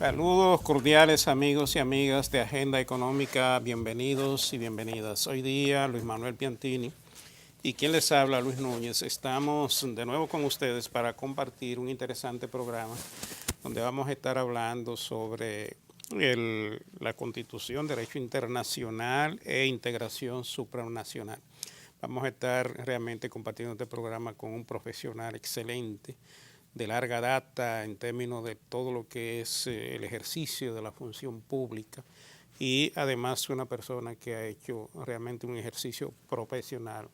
Saludos cordiales amigos y amigas de Agenda Económica, bienvenidos y bienvenidas. Hoy día Luis Manuel Piantini y quien les habla, Luis Núñez. Estamos de nuevo con ustedes para compartir un interesante programa donde vamos a estar hablando sobre la Constitución, Derecho Internacional e Integración Supranacional. Vamos a estar realmente compartiendo este programa con un profesional excelente, de larga data en términos de todo lo que es el ejercicio de la función pública y además una persona que ha hecho realmente un ejercicio profesional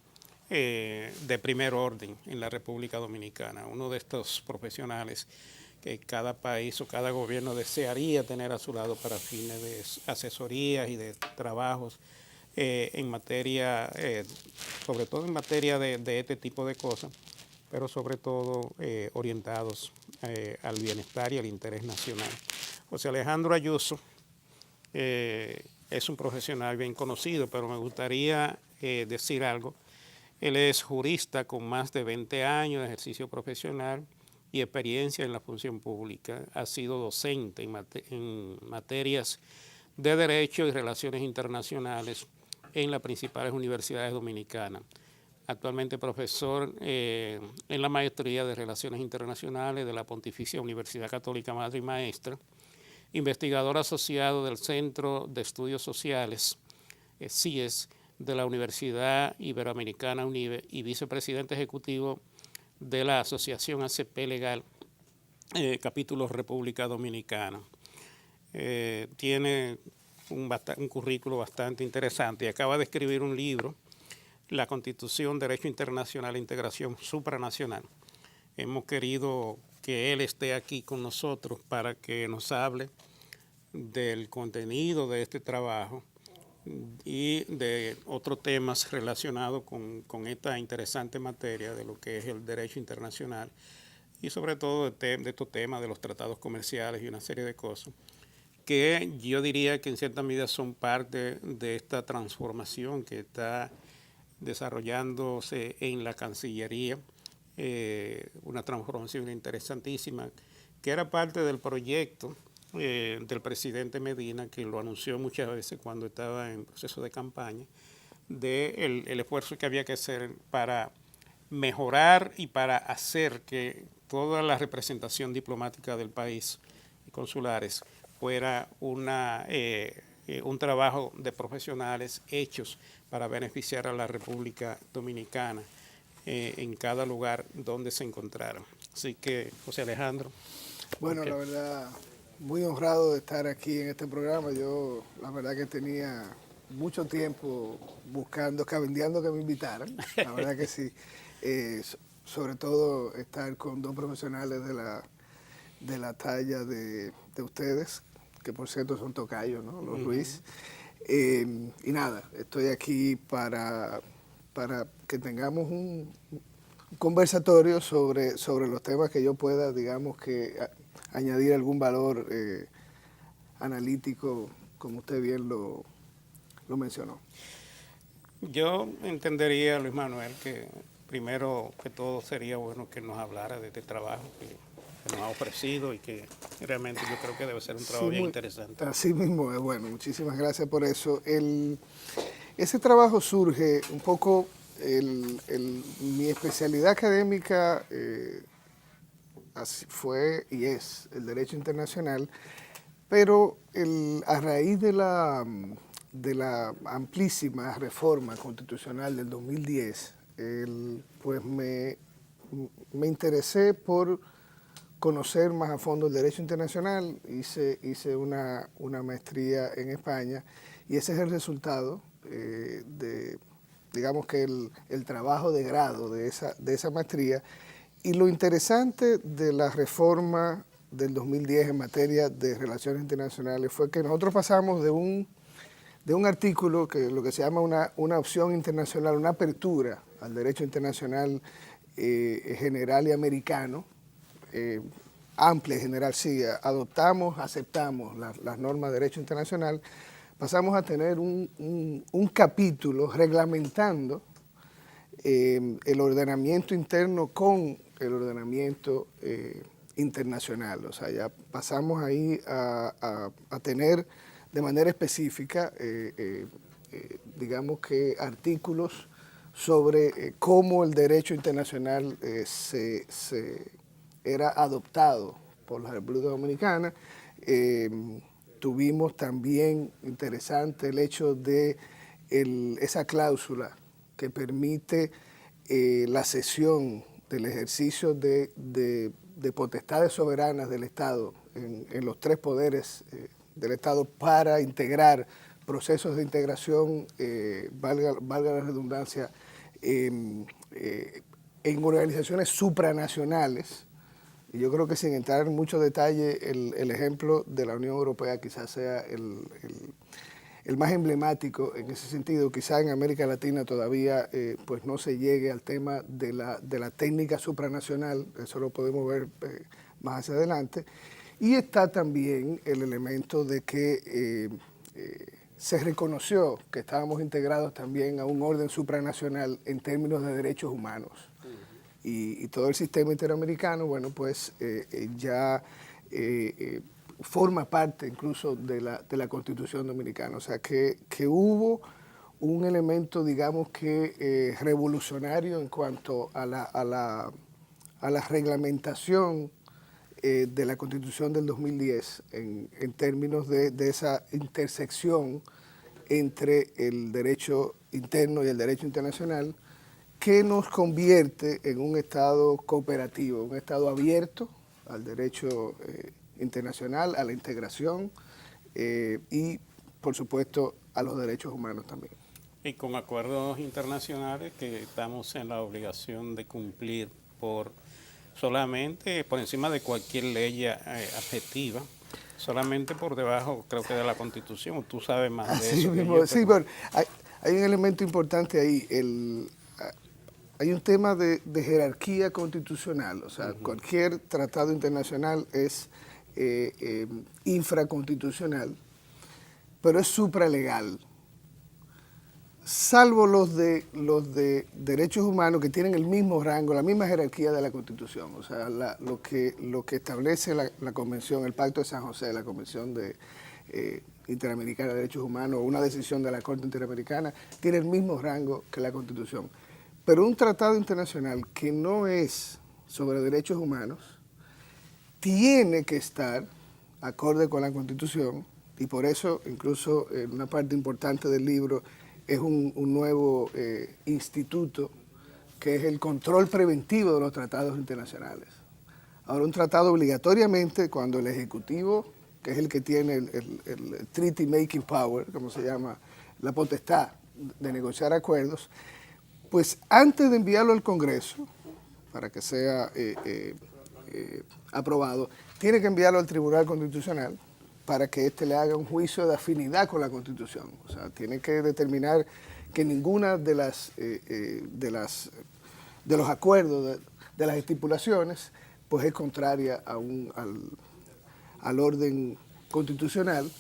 de primer orden en la República Dominicana. Uno de estos profesionales que cada país o cada gobierno desearía tener a su lado para fines de asesorías y de trabajos en materia, sobre todo en materia de este tipo de cosas, pero sobre todo orientados al bienestar y al interés nacional. José Alejandro Ayuso es un profesional bien conocido, pero me gustaría decir algo. Él es jurista con más de 20 años de ejercicio profesional y experiencia en la función pública. Ha sido docente en materias de Derecho y Relaciones Internacionales en las principales universidades dominicanas. Actualmente profesor en la Maestría de Relaciones Internacionales de la Pontificia Universidad Católica Madre y Maestra, investigador asociado del Centro de Estudios Sociales, CIES, de la Universidad Iberoamericana UNIBE y vicepresidente ejecutivo de la Asociación ACP Legal, capítulo República Dominicana. Tiene un currículo bastante interesante y acaba de escribir un libro, La Constitución, Derecho Internacional e Integración Supranacional. Hemos querido que él esté aquí con nosotros para que nos hable del contenido de este trabajo y de otros temas relacionados con esta interesante materia de lo que es el derecho internacional y sobre todo de estos temas de los tratados comerciales y una serie de cosas que yo diría que en cierta medida son parte de esta transformación que está desarrollándose en la Cancillería, una transformación interesantísima, que era parte del proyecto del presidente Medina, que lo anunció muchas veces cuando estaba en proceso de campaña, de el esfuerzo que había que hacer para mejorar y para hacer que toda la representación diplomática del país y consulares fuera un trabajo de profesionales hechos para beneficiar a la República Dominicana en cada lugar donde se encontraron. Así que, José Alejandro. Bueno, la verdad, muy honrado de estar aquí en este programa. Yo, la verdad que tenía mucho tiempo buscando, cabildeando que me invitaran. La verdad que sí. Sobre todo estar con dos profesionales de la talla de ustedes, que por cierto son tocayos, ¿no? Los Ruiz. Y nada, estoy aquí para que tengamos un conversatorio sobre los temas que yo pueda, digamos, que añadir algún valor analítico, como usted bien lo mencionó. Yo entendería, Luis Manuel, que primero que todo sería bueno que nos hablara de este trabajo que nos ha ofrecido y que realmente yo creo que debe ser un trabajo bien interesante. Así mismo es, bueno, muchísimas gracias por eso. Ese trabajo surge un poco, mi especialidad académica así fue y es el derecho internacional, pero a raíz de la amplísima reforma constitucional del 2010, pues me interesé por conocer más a fondo el derecho internacional, hice una maestría en España y ese es el resultado digamos que el trabajo de grado de esa maestría. Y lo interesante de la reforma del 2010 en materia de relaciones internacionales fue que nosotros pasamos de un artículo que lo que se llama una opción internacional, una apertura al derecho internacional general y americano, amplia y general, sí, adoptamos, aceptamos las normas de derecho internacional, pasamos a tener un capítulo reglamentando el ordenamiento interno con el ordenamiento internacional. O sea, ya pasamos ahí a tener de manera específica, digamos que artículos sobre cómo el derecho internacional era adoptado por la República Dominicana. Tuvimos también interesante el hecho de esa cláusula que permite la cesión del ejercicio de potestades soberanas del Estado en los tres poderes del Estado para integrar procesos de integración, valga la redundancia, en organizaciones supranacionales. Y yo creo que sin entrar en mucho detalle, el ejemplo de la Unión Europea quizás sea el más emblemático en ese sentido. Quizás en América Latina todavía pues no se llegue al tema de la técnica supranacional, eso lo podemos ver más hacia adelante. Y está también el elemento de que se reconoció que estábamos integrados también a un orden supranacional en términos de derechos humanos. Y todo el sistema interamericano, bueno, pues ya forma parte incluso de la Constitución Dominicana. O sea, que hubo un elemento, digamos que revolucionario en cuanto a la reglamentación de la Constitución del 2010 en términos de esa intersección entre el derecho interno y el derecho internacional, que nos convierte en un Estado cooperativo, un Estado abierto al derecho internacional, a la integración y, por supuesto, a los derechos humanos también. Y con acuerdos internacionales que estamos en la obligación de cumplir solamente por encima de cualquier ley adjetiva, solamente por debajo, creo que de la Constitución. Tú sabes más de eso. Mismo, sí, bueno, hay un elemento importante ahí. Hay un tema de jerarquía constitucional, o sea, cualquier tratado internacional es infraconstitucional, pero es supralegal, salvo los de derechos humanos que tienen el mismo rango, la misma jerarquía de la Constitución. O sea, lo que establece la Convención, el Pacto de San José, la Convención Interamericana de Derechos Humanos, una decisión de la Corte Interamericana, tiene el mismo rango que la Constitución. Pero un tratado internacional que no es sobre derechos humanos tiene que estar acorde con la Constitución, y por eso incluso en una parte importante del libro es un nuevo instituto que es el control preventivo de los tratados internacionales. Ahora, un tratado obligatoriamente, cuando el Ejecutivo, que es el que tiene el Treaty Making Power, como se llama, la potestad de negociar acuerdos, pues antes de enviarlo al Congreso, para que sea aprobado, tiene que enviarlo al Tribunal Constitucional para que éste le haga un juicio de afinidad con la Constitución. O sea, tiene que determinar que ninguna de los acuerdos, de las estipulaciones, pues es contraria al orden constitucional.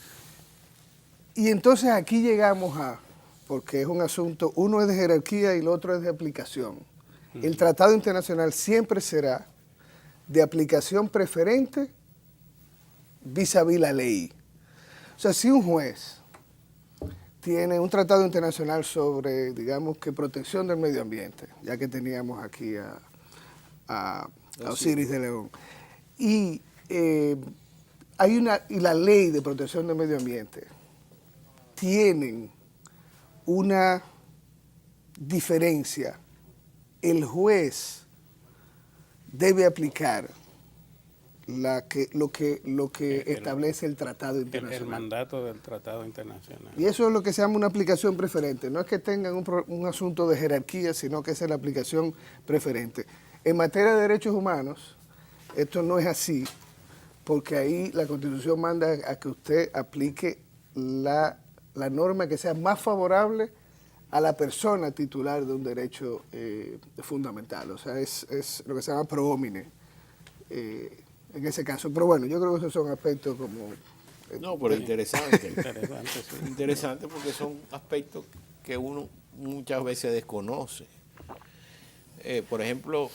Y entonces aquí llegamos porque es un asunto, uno es de jerarquía y el otro es de aplicación. El tratado internacional siempre será de aplicación preferente vis-a-vis la ley. O sea, si un juez tiene un tratado internacional sobre, digamos que protección del medio ambiente, ya que teníamos aquí a Osiris de León, y la ley de protección del medio ambiente tienen una diferencia, el juez debe aplicar lo que establece el tratado internacional. El mandato del tratado internacional. Y eso es lo que se llama una aplicación preferente. No es que tengan un asunto de jerarquía, sino que esa es la aplicación preferente. En materia de derechos humanos, esto no es así, porque ahí la Constitución manda a que usted aplique la norma que sea más favorable a la persona titular de un derecho fundamental. O sea, es lo que se llama pro homine en ese caso. Pero bueno, yo creo que esos son aspectos como... No, pero interesante. Interesante, sí. Interesante porque son aspectos que uno muchas veces desconoce. Por ejemplo,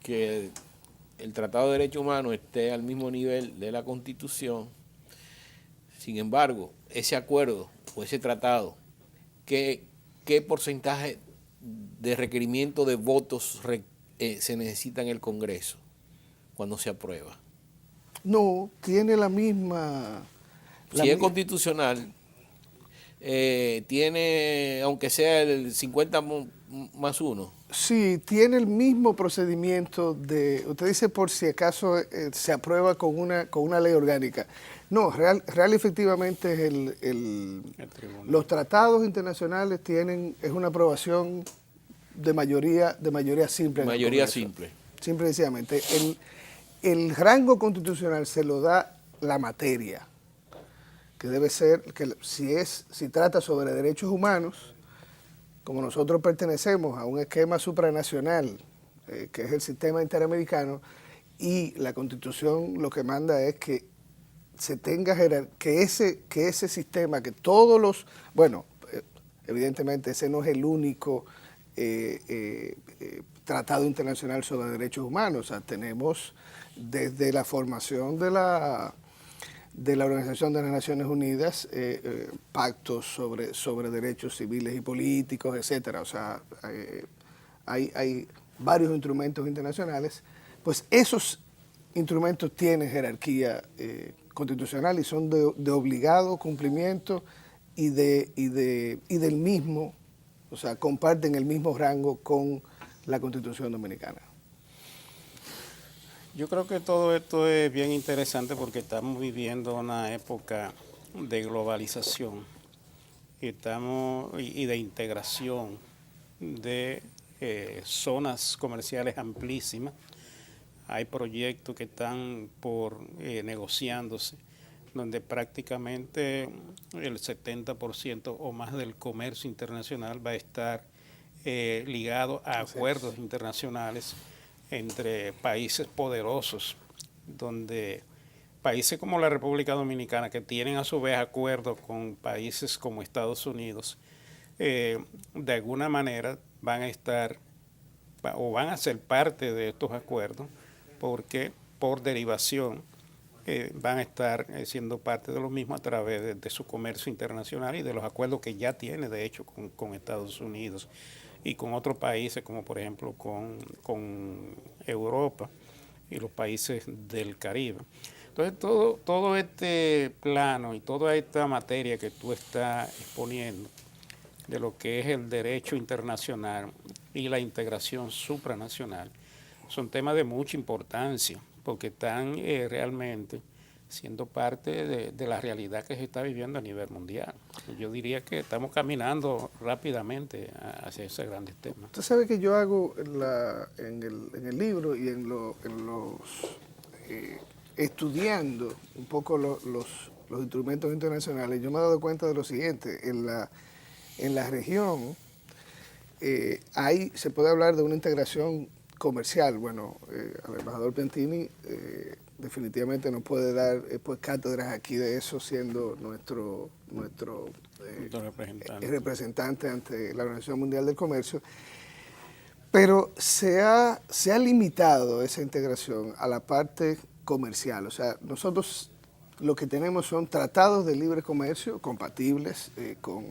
que el Tratado de Derechos Humanos esté al mismo nivel de la Constitución. Sin embargo, ese acuerdo o ese tratado, ¿qué porcentaje de requerimiento de votos se necesita en el Congreso cuando se aprueba? No, tiene la misma... Si es constitucional, tiene, aunque sea el 50+1. Sí, tiene el mismo procedimiento de, usted dice por si acaso se aprueba con una ley orgánica. No, real efectivamente es los tratados internacionales es una aprobación de mayoría simple. Mayoría simple. Simple y sencillamente. El rango constitucional se lo da la materia, que debe ser, que si trata sobre derechos humanos, como nosotros pertenecemos a un esquema supranacional, que es el sistema interamericano, y la Constitución lo que manda es que se tenga que ese sistema, que todos los, bueno, evidentemente ese no es el único tratado internacional sobre derechos humanos. O sea, tenemos desde la formación de la Organización de las Naciones Unidas, pactos sobre derechos civiles y políticos, etcétera. O sea, hay varios instrumentos internacionales. Pues esos instrumentos tienen jerarquía constitucional y son de obligado cumplimiento y del mismo, o sea, comparten el mismo rango con la Constitución Dominicana. Yo creo que todo esto es bien interesante porque estamos viviendo una época de globalización y de integración de zonas comerciales amplísimas. Hay proyectos que están por negociándose, donde prácticamente el 70% o más del comercio internacional va a estar ligado a acuerdos internacionales entre países poderosos, donde países como la República Dominicana, que tienen a su vez acuerdos con países como Estados Unidos, de alguna manera van a estar o van a ser parte de estos acuerdos, porque por derivación van a estar siendo parte de los mismos a través de su comercio internacional y de los acuerdos que ya tiene, de hecho, con Estados Unidos y con otros países, como por ejemplo con Europa y los países del Caribe. Entonces, todo este plano y toda esta materia que tú estás exponiendo de lo que es el derecho internacional y la integración supranacional son temas de mucha importancia, porque están realmente siendo parte de la realidad que se está viviendo a nivel mundial. Yo diría que estamos caminando rápidamente hacia esos grandes temas. Usted sabe que yo hago en el libro y estudiando un poco los instrumentos internacionales, yo me he dado cuenta de lo siguiente: en la región se puede hablar de una integración comercial. Bueno, al embajador Piantini definitivamente nos puede dar pues cátedras aquí de eso, siendo nuestro representante ante la Organización Mundial del Comercio. Pero se ha limitado esa integración a la parte comercial. O sea, nosotros lo que tenemos son tratados de libre comercio compatibles con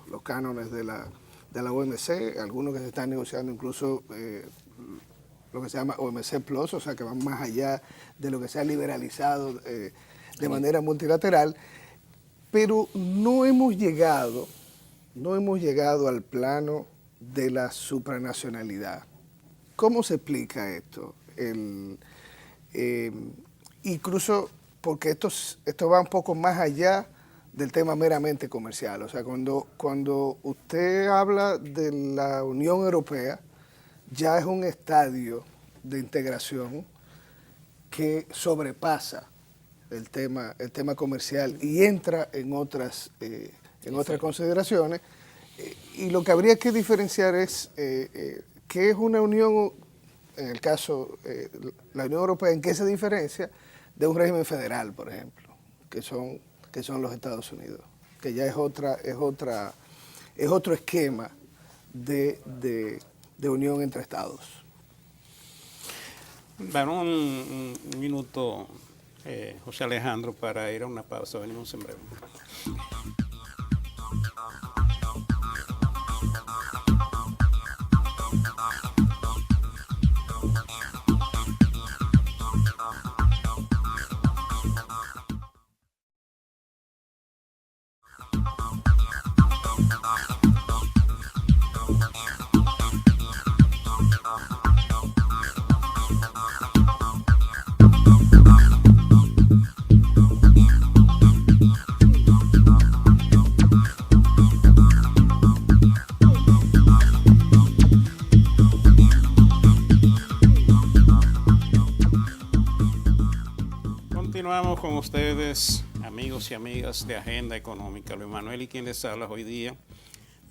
los cánones de la OMC, algunos que se están negociando incluso lo que se llama OMC Plus, o sea, que van más allá de lo que se ha liberalizado de manera multilateral, pero no hemos llegado al plano de la supranacionalidad. ¿Cómo se explica esto? Incluso porque esto va un poco más allá del tema meramente comercial. O sea, cuando usted habla de la Unión Europea, ya es un estadio de integración que sobrepasa el tema comercial y entra en otras consideraciones. Y lo que habría que diferenciar es qué es una unión, en el caso la Unión Europea, en qué se diferencia de un régimen federal, por ejemplo, que son los Estados Unidos, que ya es otro esquema de unión entre estados. Danos un minuto, José Alejandro, para ir a una pausa. Venimos en breve. Continuamos con ustedes, amigos y amigas de Agenda Económica. Luis Manuel y quien les habla hoy día.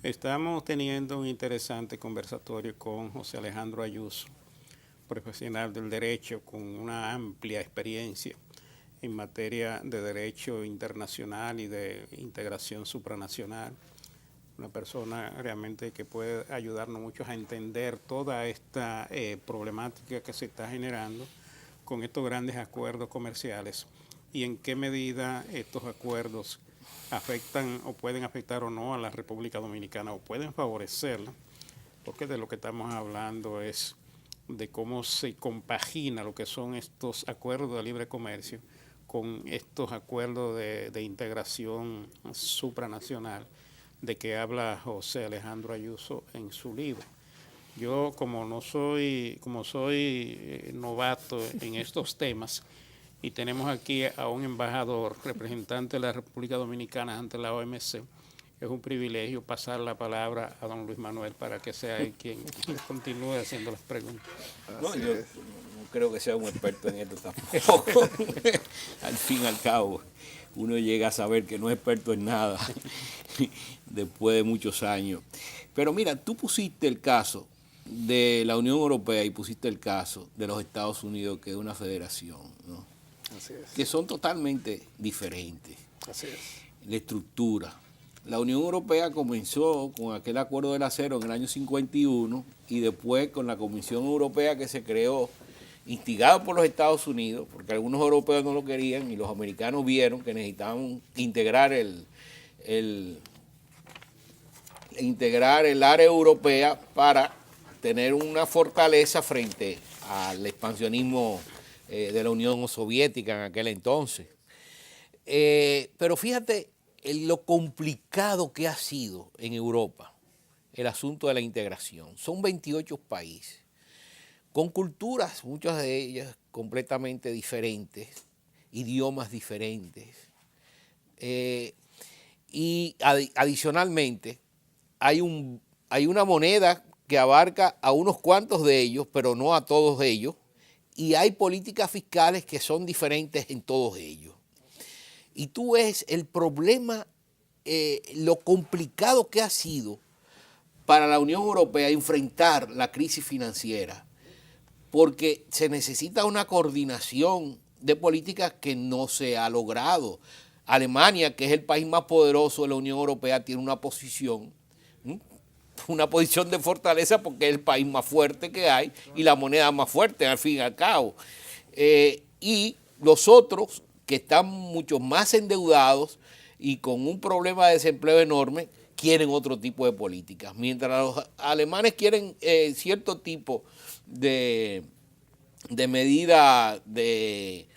Estamos teniendo un interesante conversatorio con José Alejandro Ayuso, profesional del derecho con una amplia experiencia en materia de derecho internacional y de integración supranacional. Una persona realmente que puede ayudarnos mucho a entender toda esta problemática que se está generando con estos grandes acuerdos comerciales y en qué medida estos acuerdos afectan o pueden afectar o no a la República Dominicana o pueden favorecerla, porque de lo que estamos hablando es de cómo se compagina lo que son estos acuerdos de libre comercio con estos acuerdos de integración supranacional de que habla José Alejandro Ayuso en su libro. Yo como soy novato en estos temas y tenemos aquí a un embajador, representante de la República Dominicana ante la OMC, es un privilegio pasar la palabra a don Luis Manuel para que sea él quien continúe haciendo las preguntas. No, yo no creo que sea un experto en esto tampoco. Al fin y al cabo, uno llega a saber que no es experto en nada después de muchos años. Pero mira, tú pusiste el caso de la Unión Europea y pusiste el caso de los Estados Unidos, que es una federación, ¿no? Así es. Que son totalmente diferentes. Así es. La estructura. La Unión Europea comenzó con aquel acuerdo del acero en el año 51 y después con la Comisión Europea que se creó, instigado por los Estados Unidos, porque algunos europeos no lo querían y los americanos vieron que necesitaban integrar el área europea para tener una fortaleza frente al expansionismo de la Unión Soviética en aquel entonces. Pero fíjate lo complicado que ha sido en Europa el asunto de la integración. Son 28 países, con culturas, muchas de ellas completamente diferentes, idiomas diferentes. Y adicionalmente hay una moneda que abarca a unos cuantos de ellos, pero no a todos ellos, y hay políticas fiscales que son diferentes en todos ellos. Y tú ves el problema, lo complicado que ha sido para la Unión Europea enfrentar la crisis financiera, porque se necesita una coordinación de políticas que no se ha logrado. Alemania, que es el país más poderoso de la Unión Europea, tiene una posición de fortaleza porque es el país más fuerte que hay y la moneda más fuerte al fin y al cabo. Y los otros, que están mucho más endeudados y con un problema de desempleo enorme, quieren otro tipo de políticas. Mientras los alemanes quieren cierto tipo de medida de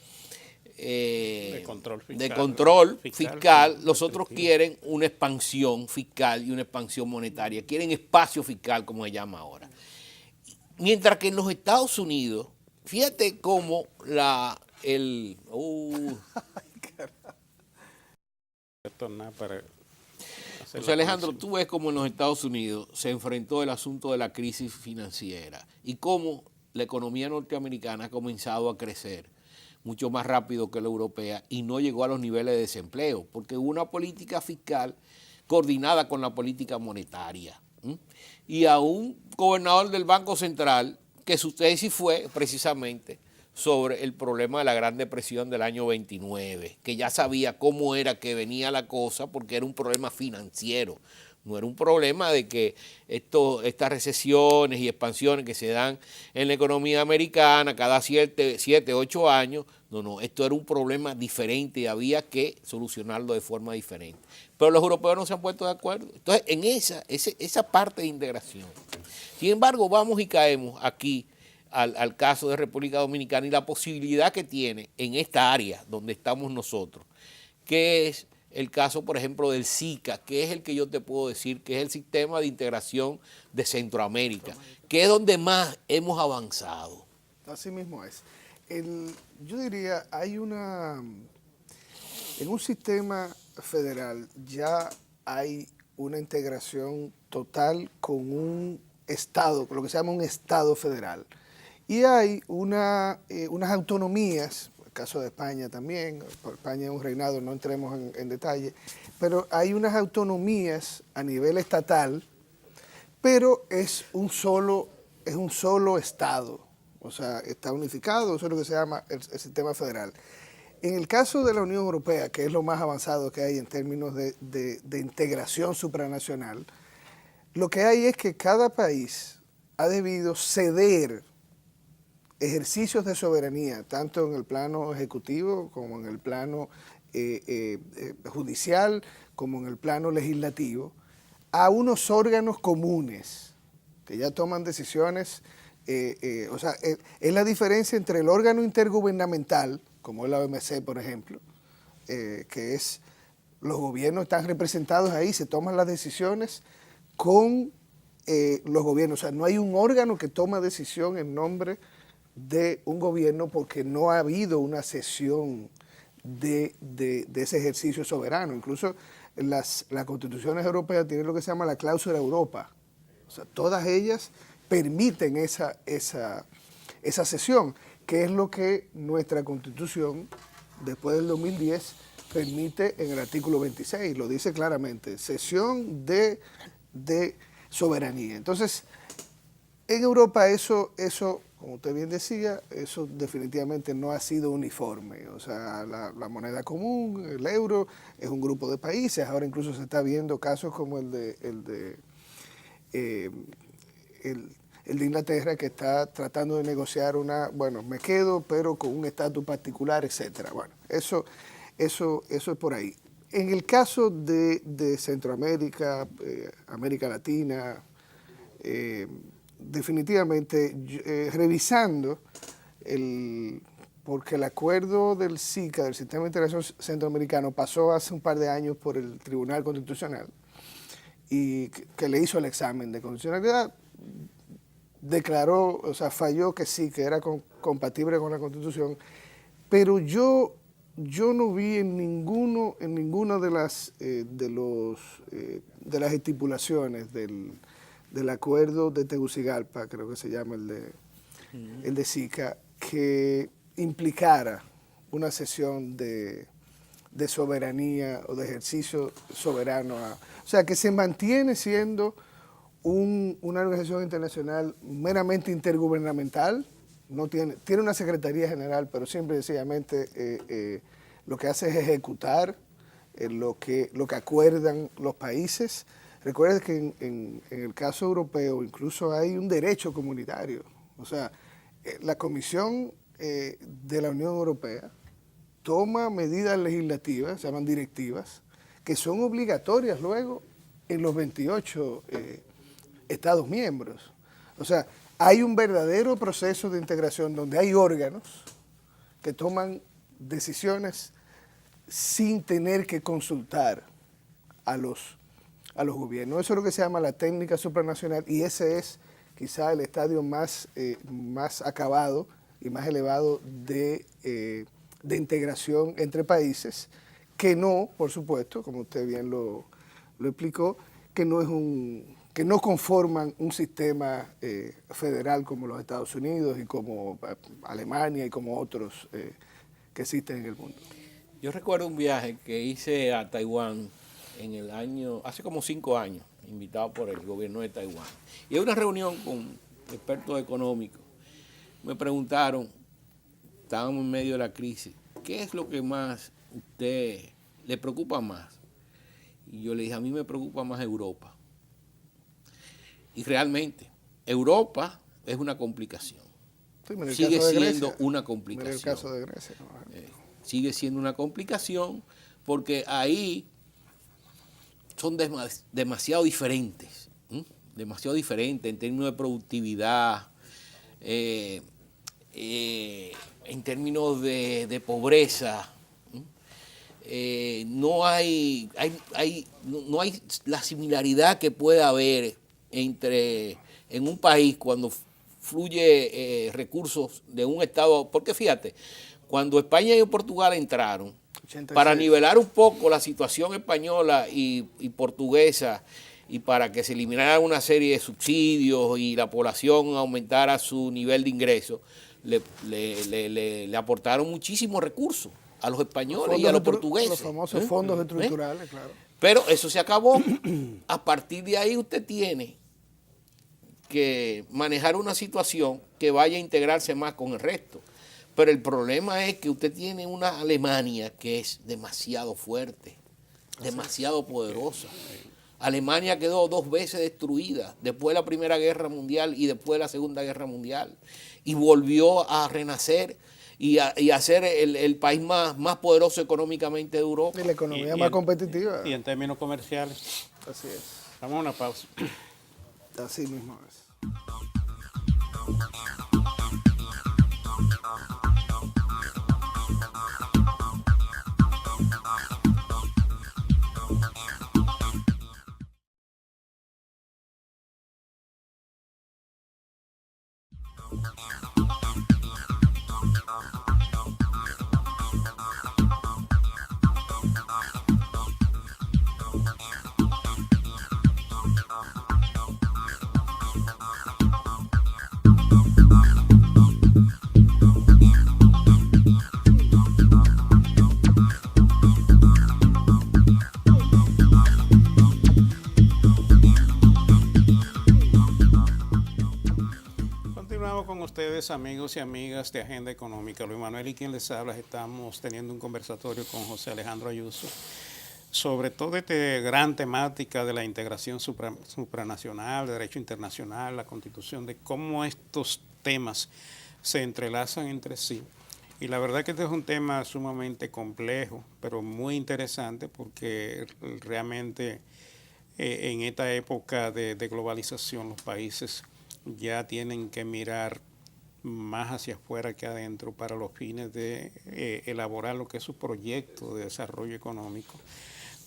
control fiscal, los otros quieren una expansión fiscal y una expansión monetaria, quieren espacio fiscal, como se llama ahora. Mientras que en los Estados Unidos, fíjate cómo José Alejandro, tú ves cómo en los Estados Unidos se enfrentó el asunto de la crisis financiera y cómo la economía norteamericana ha comenzado a crecer mucho más rápido que la europea y no llegó a los niveles de desempleo, porque hubo una política fiscal coordinada con la política monetaria. Y a un gobernador del Banco Central que su tesis fue precisamente sobre el problema de la Gran Depresión del año 29, que ya sabía cómo era que venía la cosa, porque era un problema financiero, No era un problema de que estas recesiones y expansiones que se dan en la economía americana cada 7, 8 años, no, esto era un problema diferente y había que solucionarlo de forma diferente. Pero los europeos no se han puesto de acuerdo. Entonces, en esa parte de integración. Sin embargo, vamos y caemos aquí al caso de República Dominicana y la posibilidad que tiene en esta área donde estamos nosotros, que es el caso, por ejemplo, del SICA, que es el que yo te puedo decir que es el sistema de integración de Centroamérica, que es donde más hemos avanzado. Así mismo es. Yo diría, en un sistema federal ya hay una integración total con un Estado, con lo que se llama un Estado federal. Y hay unas autonomías, el caso de España también, España es un reinado, no entremos en detalle, pero hay unas autonomías a nivel estatal, pero es un solo Estado, o sea, está unificado, eso es lo que se llama el sistema federal. En el caso de la Unión Europea, que es lo más avanzado que hay en términos de integración supranacional, lo que hay es que cada país ha debido ceder ejercicios de soberanía, tanto en el plano ejecutivo como en el plano judicial, como en el plano legislativo, a unos órganos comunes que ya toman decisiones. O sea, es la diferencia entre el órgano intergubernamental, como es la OMC, por ejemplo, que es los gobiernos están representados ahí, se toman las decisiones con los gobiernos. O sea, no hay un órgano que toma decisión en nombre de un gobierno porque no ha habido una cesión de ese ejercicio soberano. Incluso las constituciones europeas tienen lo que se llama la cláusula Europa. O sea, todas ellas permiten esa cesión, que es lo que nuestra Constitución, después del 2010, permite en el artículo 26, lo dice claramente, cesión de soberanía. Entonces, en Europa eso, como usted bien decía, eso definitivamente no ha sido uniforme. O sea, la moneda común, el euro, es un grupo de países. Ahora incluso se está viendo casos como el de Inglaterra, que está tratando de negociar me quedo, pero con un estatus particular, etcétera. Bueno, eso es por ahí. En el caso de Centroamérica, América Latina, definitivamente, revisando, porque el acuerdo del SICA, del Sistema de Integración Centroamericano, pasó hace un par de años por el Tribunal Constitucional y que le hizo el examen de constitucionalidad, declaró, o sea, falló que sí, que era compatible con la Constitución, pero yo no vi en ninguna de las estipulaciones del acuerdo de Tegucigalpa, creo que se llama el de SICA, que implicara una cesión de soberanía o de ejercicio soberano. O sea, que se mantiene siendo una organización internacional meramente intergubernamental, tiene una secretaría general, pero simple y sencillamente lo que hace es ejecutar lo que acuerdan los países. Recuerden que en el caso europeo incluso hay un derecho comunitario. O sea, la Comisión de la Unión Europea toma medidas legislativas, se llaman directivas, que son obligatorias luego en los 28 Estados miembros. O sea, hay un verdadero proceso de integración donde hay órganos que toman decisiones sin tener que consultar a los gobiernos. Eso es lo que se llama la técnica supranacional y ese es quizá el estadio más acabado y más elevado de integración entre países, que no, por supuesto, como usted bien lo explicó, que no conforman un sistema federal como los Estados Unidos y como Alemania y como otros que existen en el mundo. Yo recuerdo un viaje que hice a Taiwán hace como 5 años, invitado por el gobierno de Taiwán. Y en una reunión con expertos económicos, me preguntaron, estábamos en medio de la crisis, ¿qué es lo que más usted le preocupa más? Y yo le dije, a mí me preocupa más Europa. Y realmente, Europa es una complicación. Sí, mira el Sigue caso de siendo Grecia. una complicación. Mira el caso de Grecia. ¿No? Sigue siendo una complicación porque ahí son demasiado diferentes. Demasiado diferentes en términos de productividad, en términos de pobreza. No hay la similaridad que puede haber en un país cuando fluye recursos de un estado, porque fíjate, cuando España y Portugal entraron, 86. para nivelar un poco la situación española y portuguesa y para que se eliminara una serie de subsidios y la población aumentara su nivel de ingreso, le aportaron muchísimos recursos a los españoles y a los portugueses. Los famosos fondos estructurales, claro. Pero eso se acabó. A partir de ahí usted tiene que manejar una situación que vaya a integrarse más con el resto. Pero el problema es que usted tiene una Alemania que es demasiado fuerte, demasiado poderosa. Alemania quedó 2 veces destruida, después de la Primera Guerra Mundial y después de la Segunda Guerra Mundial. Y volvió a renacer y a ser el país más poderoso económicamente de Europa. Y la economía más competitiva. Y en términos comerciales. Así es. Vamos a una pausa. Así mismo es. Continuamos con ustedes, amigos y amigas de Agenda Económica. Luis Manuel y quien les habla, estamos teniendo un conversatorio con José Alejandro Ayuso sobre toda esta gran temática de la integración supranacional, de derecho internacional, la constitución, de cómo estos temas se entrelazan entre sí. Y la verdad que este es un tema sumamente complejo, pero muy interesante porque realmente en esta época de globalización los países ya tienen que mirar más hacia afuera que adentro para los fines de elaborar lo que es su proyecto de desarrollo económico.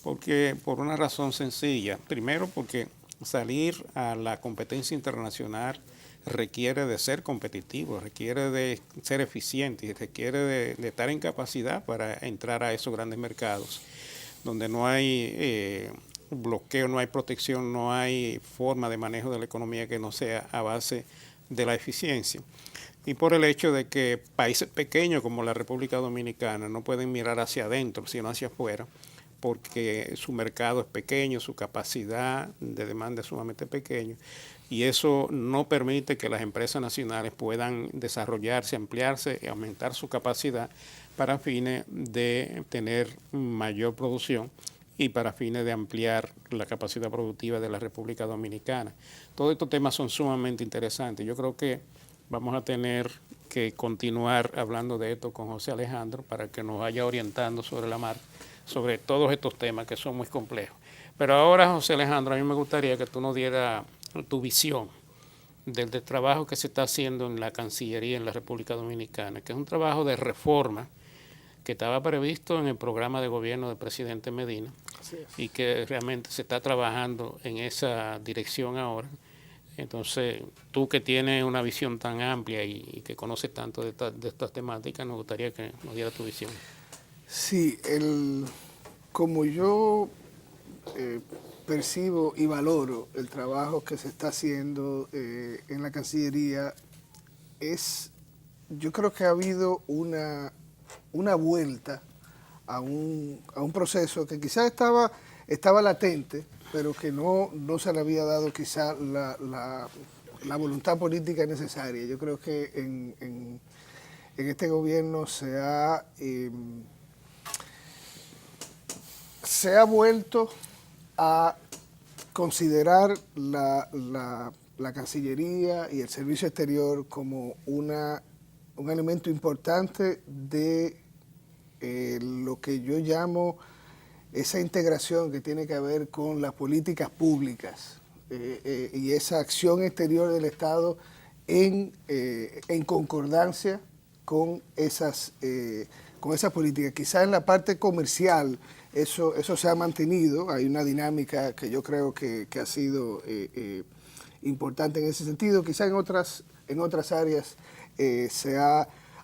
Porque por una razón sencilla, primero porque salir a la competencia internacional requiere de ser competitivo, requiere de ser eficiente y requiere de estar en capacidad para entrar a esos grandes mercados donde no hay bloqueo, no hay protección, no hay forma de manejo de la economía que no sea a base de la eficiencia. Y por el hecho de que países pequeños como la República Dominicana no pueden mirar hacia adentro, sino hacia afuera, porque su mercado es pequeño, su capacidad de demanda es sumamente pequeña, y eso no permite que las empresas nacionales puedan desarrollarse, ampliarse y aumentar su capacidad para fines de tener mayor producción y para fines de ampliar la capacidad productiva de la República Dominicana. Todos estos temas son sumamente interesantes. Yo creo que vamos a tener que continuar hablando de esto con José Alejandro para que nos vaya orientando sobre la marcha, sobre todos estos temas que son muy complejos. Pero ahora, José Alejandro, a mí me gustaría que tú nos dieras tu visión del trabajo que se está haciendo en la Cancillería en la República Dominicana, que es un trabajo de reforma que estaba previsto en el programa de gobierno del presidente Medina y que realmente se está trabajando en esa dirección ahora. Entonces, tú que tienes una visión tan amplia y que conoces tanto de estas temáticas, nos gustaría que nos diera tu visión. Sí, como yo percibo y valoro el trabajo que se está haciendo en la Cancillería, yo creo que ha habido una vuelta a un proceso que quizás estaba latente, pero que no se le había dado quizás la voluntad política necesaria. Yo creo que en este gobierno se ha vuelto a considerar la Cancillería y el Servicio Exterior como un elemento importante de lo que yo llamo esa integración que tiene que ver con las políticas públicas y esa acción exterior del Estado en concordancia con esas políticas. Quizás en la parte comercial eso se ha mantenido, hay una dinámica que yo creo que ha sido importante en ese sentido. Quizás en otras áreas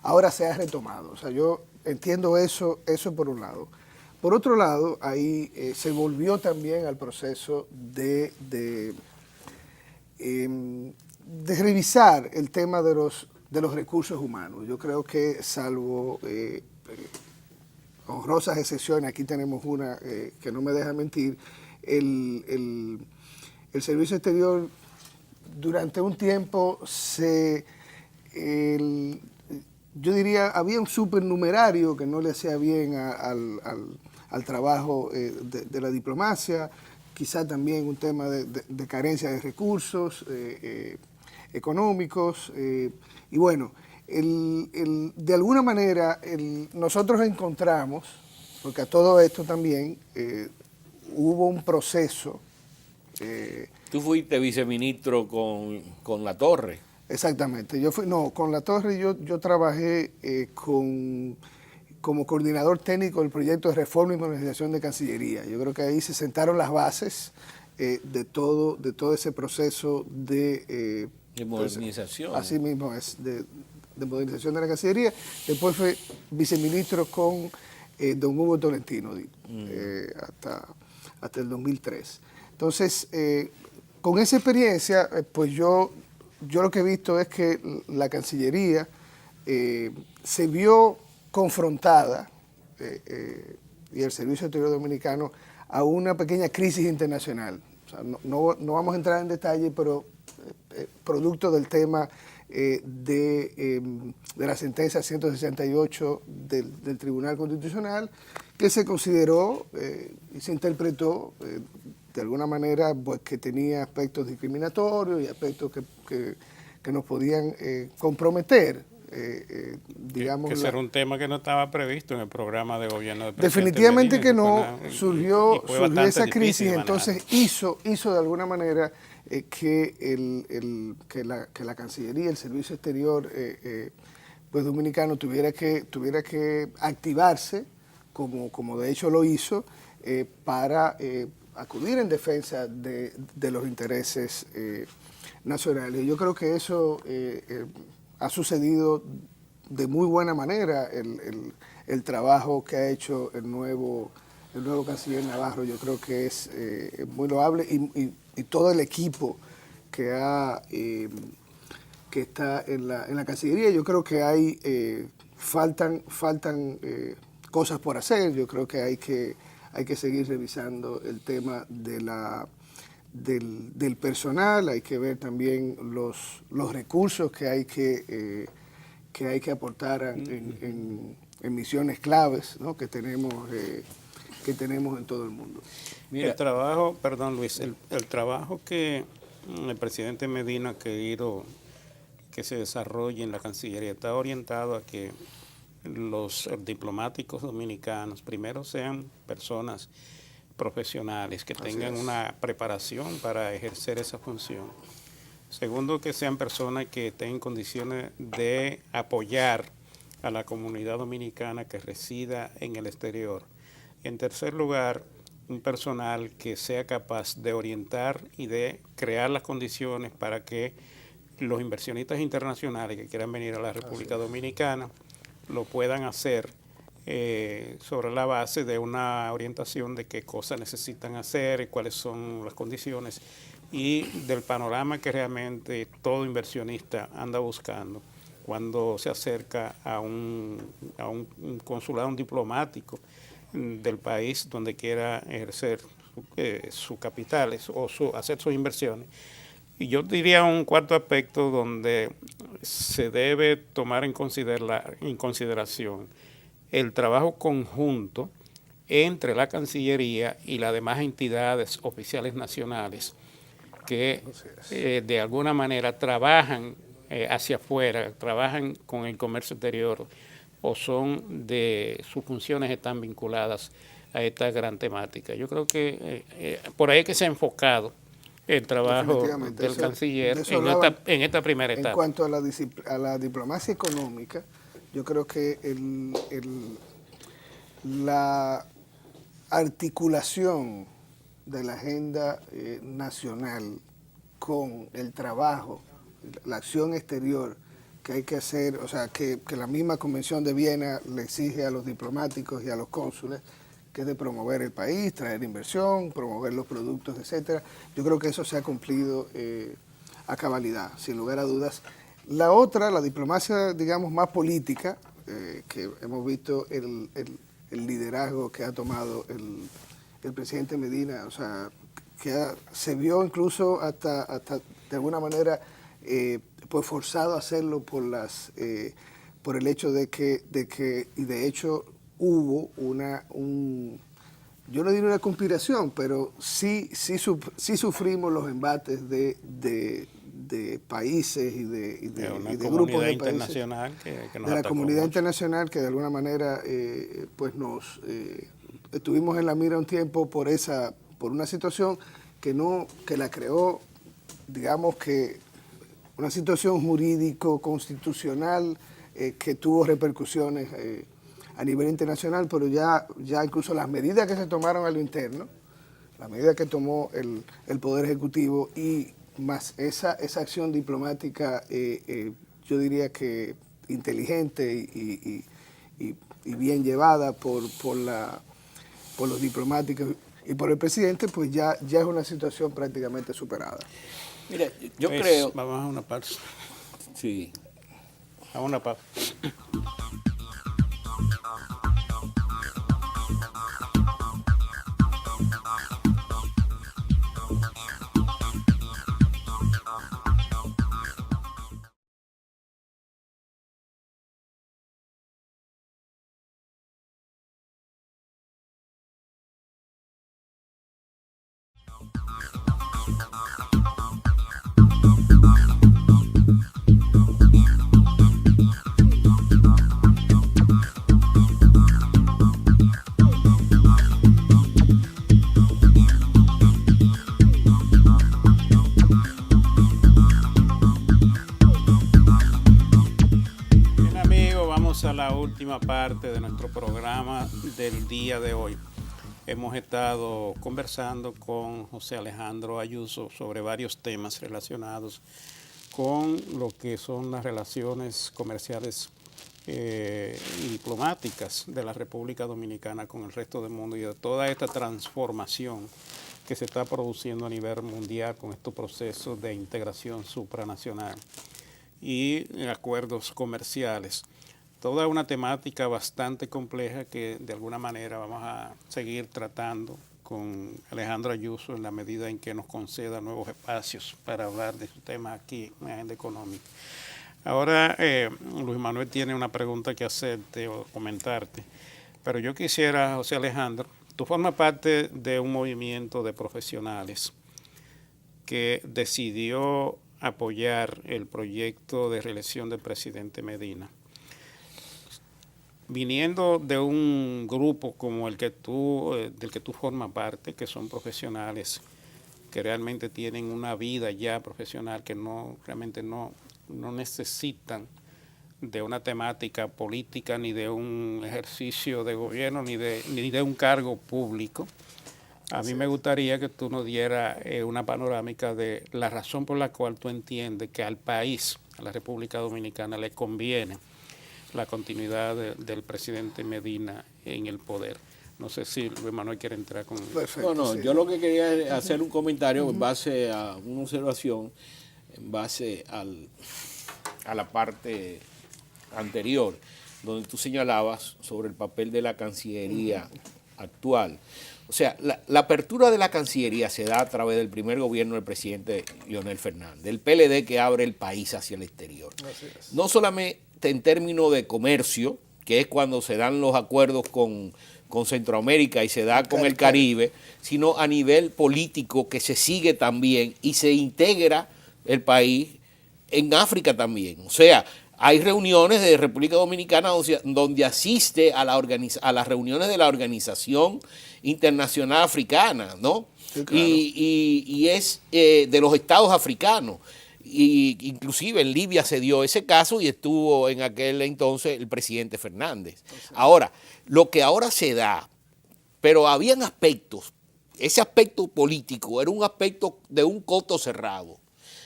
ahora se ha retomado. O sea, yo entiendo eso por un lado. Por otro lado, ahí se volvió también al proceso de revisar el tema de los recursos humanos. Yo creo que salvo honrosas excepciones, aquí tenemos una que no me deja mentir, el Servicio Exterior durante un tiempo yo diría, había un supernumerario que no le hacía bien al trabajo de la diplomacia, quizá también un tema de carencia de recursos económicos, y bueno, de alguna manera nosotros encontramos, porque a todo esto también hubo un proceso. Tú fuiste viceministro con Latorre. Exactamente. Con Latorre yo trabajé como coordinador técnico del proyecto de reforma y modernización de Cancillería. Yo creo que ahí se sentaron las bases de todo ese proceso de modernización. Pues, así mismo es, de modernización de la Cancillería. Después fue viceministro con don Hugo Tolentino hasta el 2003. Entonces, con esa experiencia, pues yo lo que he visto es que la Cancillería se vio confrontada, y el Servicio Exterior Dominicano, a una pequeña crisis internacional. O sea, no vamos a entrar en detalle, pero producto del tema de la sentencia 168 del Tribunal Constitucional, que se consideró y se interpretó de alguna manera, pues, que tenía aspectos discriminatorios y aspectos que nos podían comprometer, digamos. Que era un tema que no estaba previsto en el programa de gobierno del presidente Definitivamente Medina, que no, surgió esa crisis, entonces hizo de alguna manera que la Cancillería, el Servicio Exterior pues dominicano tuviera que activarse, como de hecho lo hizo, para acudir en defensa de los intereses nacionales. Yo creo que eso ha sucedido de muy buena manera. El trabajo que ha hecho el nuevo canciller Navarro, yo creo que es muy loable, y todo el equipo que está en la Cancillería. Yo creo que faltan cosas por hacer. Yo creo que hay que seguir revisando el tema del personal. Hay que ver también los recursos que hay que aportar en misiones claves, ¿no?, que tenemos en todo el mundo. Mira, el trabajo, perdón Luis, el trabajo que el presidente Medina ha querido que se desarrolle en la Cancillería está orientado a que los diplomáticos dominicanos primero sean personas profesionales que tengan una preparación para ejercer esa función. Segundo, que sean personas que estén en condiciones de apoyar a la comunidad dominicana que resida en el exterior. En tercer lugar, un personal que sea capaz de orientar y de crear las condiciones para que los inversionistas internacionales que quieran venir a la República Dominicana lo puedan hacer sobre la base de una orientación de qué cosas necesitan hacer, cuáles son las condiciones y del panorama que realmente todo inversionista anda buscando cuando se acerca a un consulado, un diplomático del país donde quiera ejercer sus capitales o hacer sus inversiones. Y yo diría un cuarto aspecto donde se debe tomar en consideración el trabajo conjunto entre la Cancillería y las demás entidades oficiales nacionales que de alguna manera trabajan hacia afuera, trabajan con el comercio exterior o son de sus funciones están vinculadas a esta gran temática. Yo creo que por ahí es que se ha enfocado el trabajo del canciller en esta primera etapa. En cuanto a la diplomacia económica, yo creo que la articulación de la agenda nacional con el trabajo, la acción exterior que hay que hacer, o sea, que la misma Convención de Viena le exige a los diplomáticos y a los cónsules, que es de promover el país, traer inversión, promover los productos, etcétera. Yo creo que eso se ha cumplido a cabalidad, sin lugar a dudas. La otra, la diplomacia, digamos, más política, que hemos visto el liderazgo que ha tomado el presidente Medina, o sea, que se vio incluso hasta de alguna manera pues forzado a hacerlo por el hecho de que y de hecho hubo yo no diría una conspiración, pero sí sufrimos los embates de países y de grupos de internacional países, que nos de la atacó comunidad mucho. internacional que de alguna manera pues estuvimos en la mira un tiempo por una situación que la creó, digamos que una situación jurídico-constitucional que tuvo repercusiones a nivel internacional, pero ya incluso las medidas que se tomaron a lo interno, las medidas que tomó el Poder Ejecutivo y más esa acción diplomática, yo diría que inteligente y bien llevada por los diplomáticos y por el presidente, pues ya es una situación prácticamente superada. Mira, yo Pues, creo... Vamos a una pausa. Sí. A una pausa. Bien, amigos, vamos a la última parte de nuestro programa del día de hoy. Hemos estado conversando con José Alejandro Ayuso sobre varios temas relacionados con lo que son las relaciones comerciales y diplomáticas de la República Dominicana con el resto del mundo y de toda esta transformación que se está produciendo a nivel mundial con estos procesos de integración supranacional y acuerdos comerciales. Toda una temática bastante compleja que de alguna manera vamos a seguir tratando con Alejandro Ayuso en la medida en que nos conceda nuevos espacios para hablar de su tema aquí en Agenda Económica. Ahora Luis Manuel tiene una pregunta que hacerte o comentarte, pero yo quisiera, José Alejandro, tú formas parte de un movimiento de profesionales que decidió apoyar el proyecto de reelección del presidente Medina. Viniendo de un grupo como el que del que tú formas parte, que son profesionales que realmente tienen una vida ya profesional, que realmente no necesitan de una temática política, ni de un ejercicio de gobierno, ni de un cargo público. A mí me gustaría que tú nos dieras una panorámica de la razón por la cual tú entiendes que al país, a la República Dominicana, le conviene la continuidad del presidente Medina en el poder. No sé si Luis Manuel quiere entrar con... Perfecto, No, sí. yo lo que quería es hacer un comentario en base a una observación, en base a la parte anterior, donde tú señalabas sobre el papel de la Cancillería actual. O sea, la apertura de la Cancillería se da a través del primer gobierno del presidente Leonel Fernández, del PLD que abre el país hacia el exterior. Así es. No solamente en términos de comercio, que es cuando se dan los acuerdos con con Centroamérica y se da con el Caribe, sino a nivel político que se sigue también y se integra el país en África también. O sea, hay reuniones de República Dominicana donde asiste a las reuniones de la Organización Internacional Africana, ¿no? Sí, claro. Y es de los estados africanos. Y inclusive en Libia se dio ese caso y estuvo en aquel entonces el presidente Fernández. Ahora, lo que ahora se da, pero habían aspectos, ese aspecto político era un aspecto de un coto cerrado.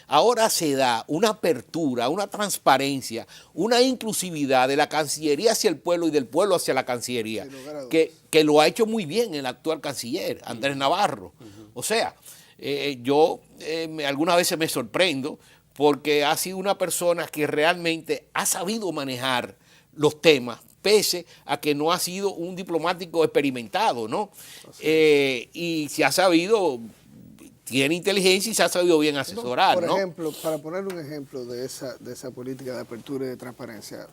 Ahora se da una apertura, una transparencia, una inclusividad de la Cancillería hacia el pueblo y del pueblo hacia la Cancillería, que lo ha hecho muy bien el actual canciller, Andrés Navarro. O sea, yo algunas veces me sorprendo porque ha sido una persona que realmente ha sabido manejar los temas, pese a que no ha sido un diplomático experimentado, ¿no? Y se ha sabido, tiene inteligencia y se ha sabido bien asesorar, Por ¿no? ejemplo, para poner un ejemplo de esa política de apertura y de transparencia,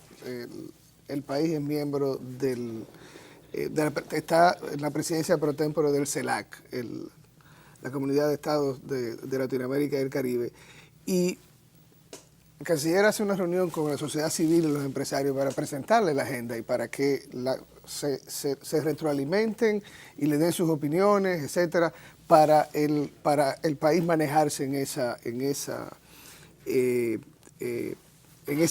el país es miembro está en la presidencia pro tempore del CELAC, la Comunidad de Estados de Latinoamérica y el Caribe, y el canciller hace una reunión con la sociedad civil y los empresarios para presentarle la agenda y para que se retroalimenten y le den sus opiniones, etcétera, para el país manejarse en ese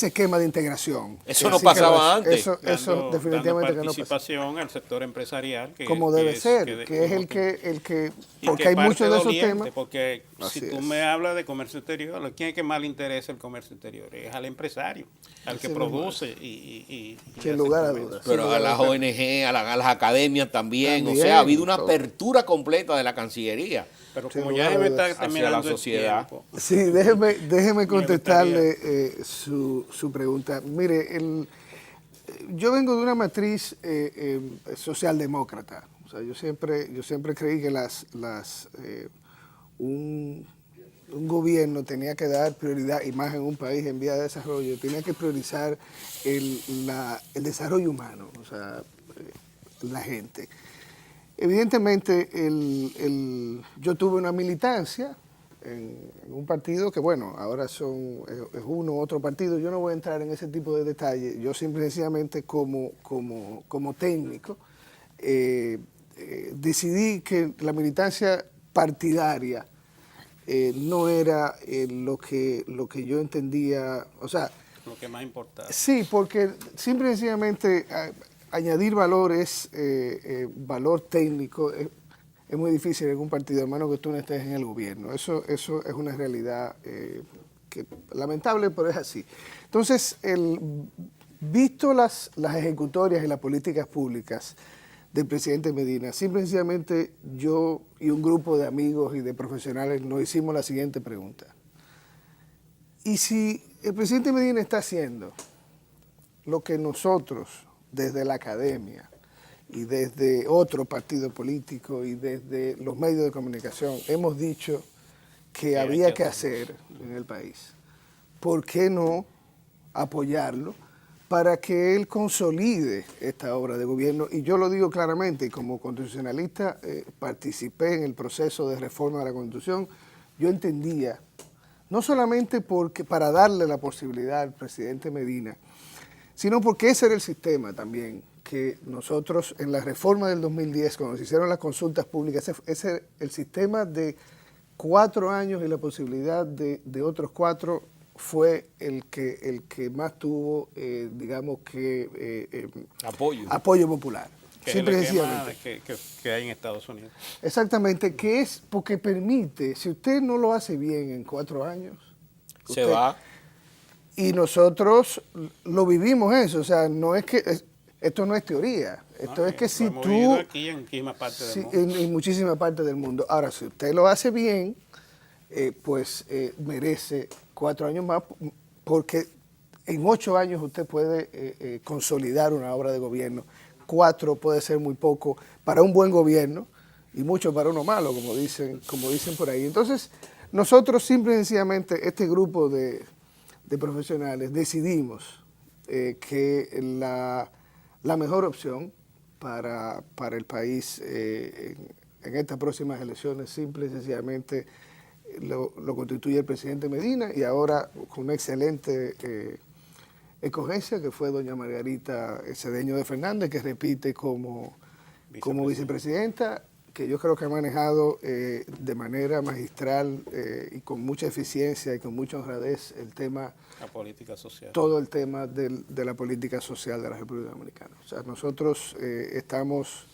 esquema de integración. Eso no pasaba antes. Eso definitivamente dando que no pasa. participación al sector empresarial. Como debe ser, que es el que porque hay muchos de esos temas. Porque Así si tú es. me hablas de comercio exterior, ¿a quién es que más le interesa el comercio exterior? Es al empresario, al que produce y Sin hace lugar a comercio. dudas. Pero a las ONG, a las academias también. O También, sea, ha habido una todo. apertura completa de la Cancillería Pero Sin como lugar ya a me dudas. está Hacia terminando la sociedad. el tiempo, Sí, déjeme contestarle su pregunta. Mire, yo vengo de una matriz socialdemócrata. O sea, yo siempre creí que un gobierno tenía que dar prioridad, y más en un país en vía de desarrollo, tenía que priorizar el desarrollo humano, o sea, la gente. Evidentemente, yo tuve una militancia en un partido que, bueno, ahora es uno u otro partido. Yo no voy a entrar en ese tipo de detalles. Yo sencillamente como técnico decidí que la militancia partidaria no era lo que yo entendía, o sea... lo que más importa. Sí, porque simple y sencillamente añadir valor valor técnico es muy difícil en un partido, a menos que tú no estés en el gobierno. Eso es una realidad que lamentable, pero es así. Entonces, visto las ejecutorias y las políticas públicas del presidente Medina, simple y sencillamente yo y un grupo de amigos y de profesionales nos hicimos la siguiente pregunta. ¿Y si el presidente Medina está haciendo lo que nosotros, desde la academia y desde otro partido político y desde los medios de comunicación hemos dicho que había que hacer en el país, ¿por qué no apoyarlo para que él consolide esta obra de gobierno? Y yo lo digo claramente, y como constitucionalista participé en el proceso de reforma de la Constitución. Yo entendía, no solamente para darle la posibilidad al presidente Medina, sino porque ese era el sistema también, que nosotros en la reforma del 2010, cuando se hicieron las consultas públicas, ese el sistema de 4 años y la posibilidad de otros 4 fue el que más tuvo, digamos que, apoyo popular. Que es el esquema que hay en Estados Unidos. Exactamente, que es porque permite, si usted no lo hace bien en 4 años, se va. Y nosotros lo vivimos eso, o sea, no es que esto no es teoría, esto es que si tú... aquí en muchísimas partes del mundo. En muchísimas partes del mundo. Ahora, si usted lo hace bien, pues merece 4 años más, porque en 8 años usted puede consolidar una obra de gobierno. 4 puede ser muy poco para un buen gobierno y mucho para uno malo, como dicen por ahí. Entonces, nosotros simple y sencillamente, este grupo de profesionales, decidimos que la mejor opción para el país en estas próximas elecciones. Simple y sencillamente lo constituye el presidente Medina, y ahora con una excelente escogencia, que fue doña Margarita Cedeño de Fernández, que repite como vicepresidenta, que yo creo que ha manejado de manera magistral y con mucha eficiencia y con mucha honradez el tema, la política social. todo el tema de la política social de la República Dominicana. O sea, nosotros estamos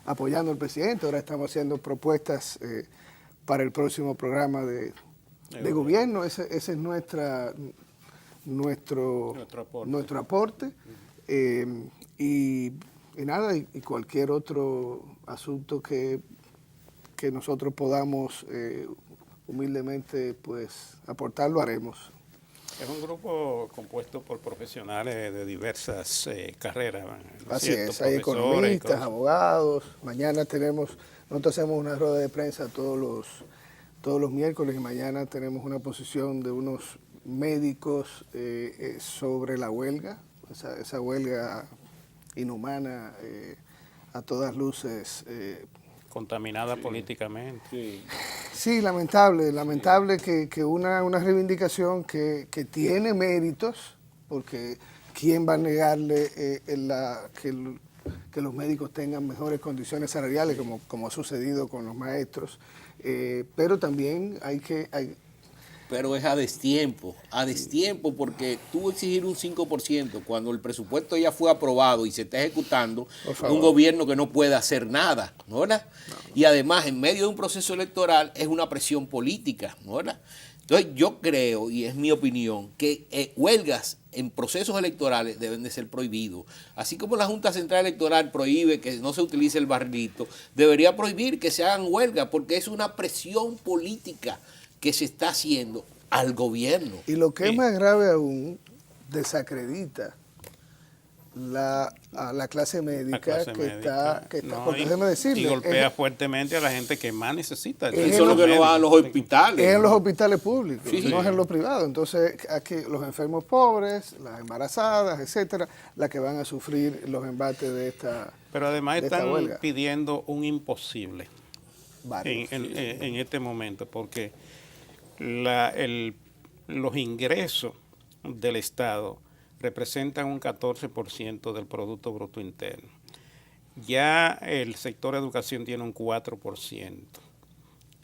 apoyando al presidente, ahora estamos haciendo propuestas para el próximo programa de gobierno. Ese es nuestro aporte. Y nada, y cualquier otro asunto que nosotros podamos humildemente pues aportar, lo haremos. Es un grupo compuesto por profesionales de diversas carreras. Así es, hay economistas, abogados. Mañana nosotros hacemos una rueda de prensa todos los miércoles, y mañana tenemos una posición de unos médicos sobre la huelga, esa huelga inhumana, a todas luces. Contaminada políticamente. Sí, lamentable que una reivindicación que tiene méritos, porque ¿quién va a negarle que los médicos tengan mejores condiciones salariales, como ha sucedido con los maestros? Pero también Pero es a destiempo, porque tú exigir un 5% cuando el presupuesto ya fue aprobado y se está ejecutando, un gobierno que no puede hacer nada, ¿no verdad? Y además, en medio de un proceso electoral, es una presión política, ¿no verdad? Entonces, yo creo, y es mi opinión, que huelgas en procesos electorales deben de ser prohibidos. Así como la Junta Central Electoral prohíbe que no se utilice el barrilito, debería prohibir que se hagan huelgas, porque es una presión política que se está haciendo al gobierno. Y lo que es más grave aún, desacredita a la clase médica que está, porque déjeme decirle, y golpea fuertemente a la gente que más necesita. Eso es lo que no va a los hospitales. Es en los hospitales públicos, Sí, no es en los privados. Entonces, aquí los enfermos pobres, las embarazadas, etcétera, las que van a sufrir los embates de esta Pero además están huelga. pidiendo un imposible Varios, en este momento, porque los ingresos del Estado representan un 14% del Producto Bruto Interno. Ya el sector educación tiene un 4%.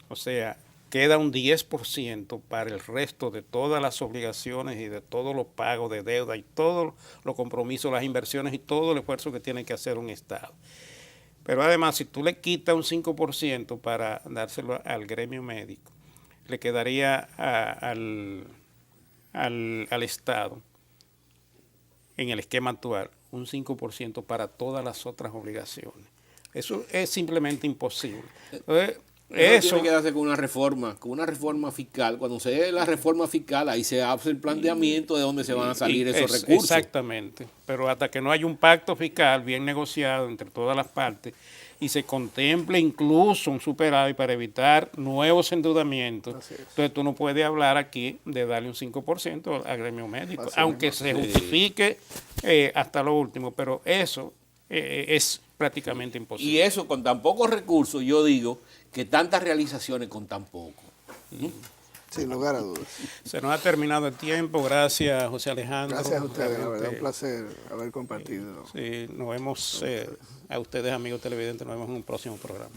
O sea, queda un 10% para el resto de todas las obligaciones y de todos los pagos de deuda y todos los compromisos, las inversiones y todo el esfuerzo que tiene que hacer un Estado. Pero además, si tú le quitas un 5% para dárselo al gremio médico, le quedaría al Estado, en el esquema actual, un 5% para todas las otras obligaciones. Eso es simplemente imposible. Entonces, eso tiene que darse con una reforma fiscal. Cuando se dé la reforma fiscal, ahí se hace el planteamiento de dónde se van a salir esos recursos. Exactamente. Pero hasta que no haya un pacto fiscal bien negociado entre todas las partes y se contemple incluso un superávit para evitar nuevos endeudamientos, entonces tú no puedes hablar aquí de darle un 5% al gremio médico, aunque se justifique hasta lo último, pero eso es prácticamente imposible. Y eso con tan pocos recursos, yo digo que tantas realizaciones con tan poco. Sin lugar a dudas. Se nos ha terminado el tiempo. Gracias, José Alejandro. Gracias a ustedes, la verdad, un placer haber compartido. Sí, nos vemos a ustedes, amigos televidentes, nos vemos en un próximo programa.